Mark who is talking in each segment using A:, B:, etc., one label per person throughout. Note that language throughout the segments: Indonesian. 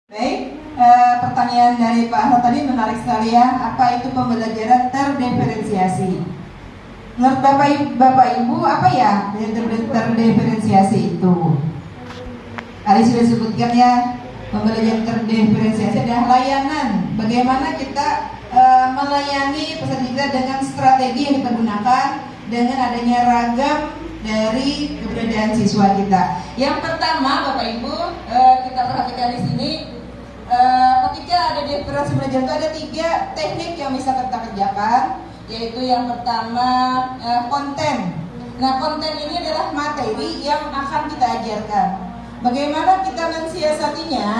A: Baik, pertanyaan dari Pak Ahmad tadi menarik sekali ya. Apa itu pembelajaran terdiferensiasi? Menurut Bapak Ibu apa ya terdiferensiasi itu? Tadi sudah sebutkan ya, pembelajaran terdiferensiasi adalah layanan. Bagaimana kita melayani peserta kita dengan strategi yang dipergunakan dengan adanya ragam dari keberadaan siswa kita. Yang pertama, Bapak Ibu, kita perhatikan di sini. Ketika ada diferensiasi belajar itu ada 3 teknik yang bisa kita kerjakan, yaitu yang pertama konten. Nah, konten ini adalah materi yang akan kita ajarkan. Bagaimana kita mensiasatinya?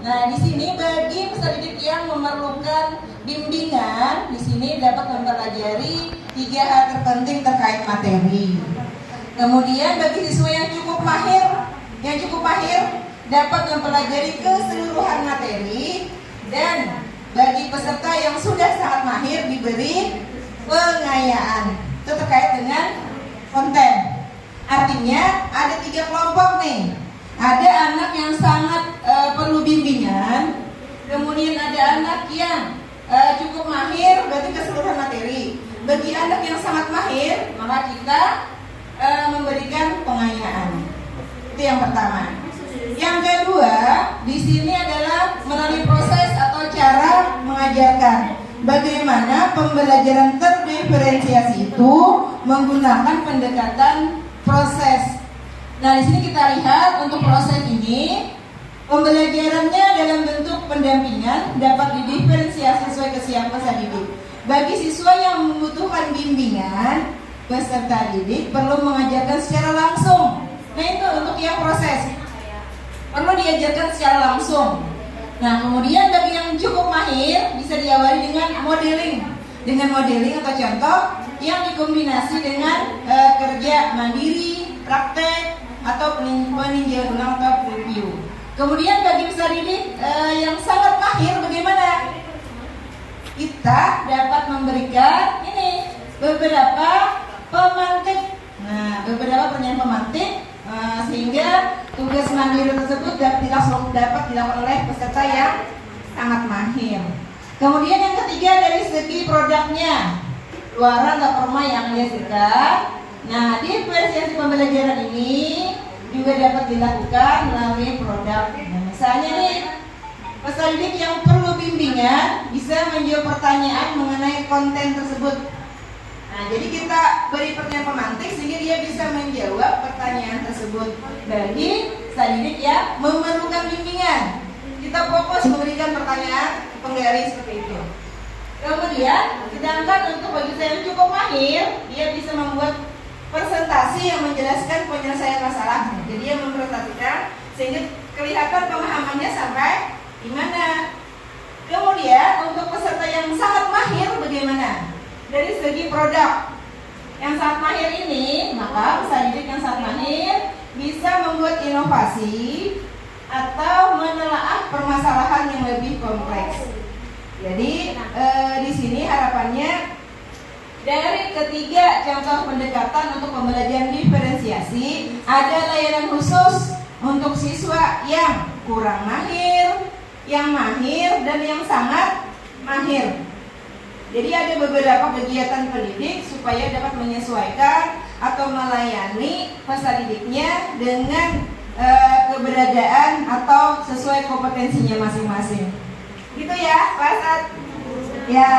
A: Nah, di sini bagi peserta didik yang memerlukan bimbingan, di sini dapat mempelajari 3 hal terpenting terkait materi. Kemudian bagi siswa yang cukup mahir dapat mempelajari keseluruhan materi, dan bagi peserta yang sudah sangat mahir diberi pengayaan. Itu terkait dengan konten. Artinya ada 3 kelompok nih. Ada anak yang sangat perlu bimbingan, kemudian ada anak yang cukup mahir, berarti keseluruhan materi. Bagi anak yang sangat mahir, maka kita memberikan pengayaan. Itu yang pertama. Yang kedua, di sini adalah melalui proses atau cara mengajarkan. Bagaimana pembelajaran terdiferensiasi itu menggunakan pendekatan proses. Nah, di sini kita lihat untuk proses ini, pembelajarannya dalam bentuk pendampingan dapat didiferensiasi sesuai kesiapan peserta didik. Bagi siswa yang membutuhkan bimbingan, peserta didik perlu mengajarkan secara langsung. Nah, itu untuk yang proses. Perlu diajarkan secara langsung. Nah, kemudian bagi yang cukup mahir bisa diawali dengan modeling. Dengan modeling atau contoh yang dikombinasi dengan kerja mandiri, praktek, atau peninjauan ulang atau review. Kemudian bagi peserta didik yang sangat mahir bagaimana? Kita dapat memberikan ini beberapa pemantik. Nah, beberapa pertanyaan pemantik sehingga tugas mandiri tersebut dapat dilakukan oleh peserta yang sangat mahir. Kemudian yang ketiga dari segi produknya, luaran atau forma yang dihasilkan. Nah, diferensiasi pembelajaran ini juga dapat dilakukan melalui produk. Nah, misalnya nih, peserta didik yang perlu bimbingan bisa menjawab pertanyaan mengenai konten tersebut. Nah, jadi kita beri pertanyaan pemantik sehingga dia bisa menjawab pertanyaan tersebut. Bagi peserta didik yang memerlukan bimbingan, kita fokus memberikan pertanyaan penggali seperti itu. Kemudian, sedangkan untuk bagi saya yang cukup mahir, dia bisa membuat presentasi yang menjelaskan penyelesaian masalahnya. Jadi dia mempresentasikan sehingga kelihatan pemahamannya sampai di mana. Kemudian untuk peserta yang sangat mahir bagaimana? Dari segi produk yang sangat mahir ini, maka peserta didik yang sangat mahir bisa membuat inovasi atau menelaah permasalahan yang lebih kompleks. Jadi di sini harapannya dari ketiga contoh pendekatan untuk pembelajaran diferensiasi, ada layanan khusus untuk siswa yang kurang mahir, yang mahir, dan yang sangat mahir. Jadi ada beberapa kegiatan pendidik supaya dapat menyesuaikan atau melayani peserta didiknya dengan keberadaan atau sesuai kompetensinya masing-masing. Gitu ya, Pak Asad? Ya.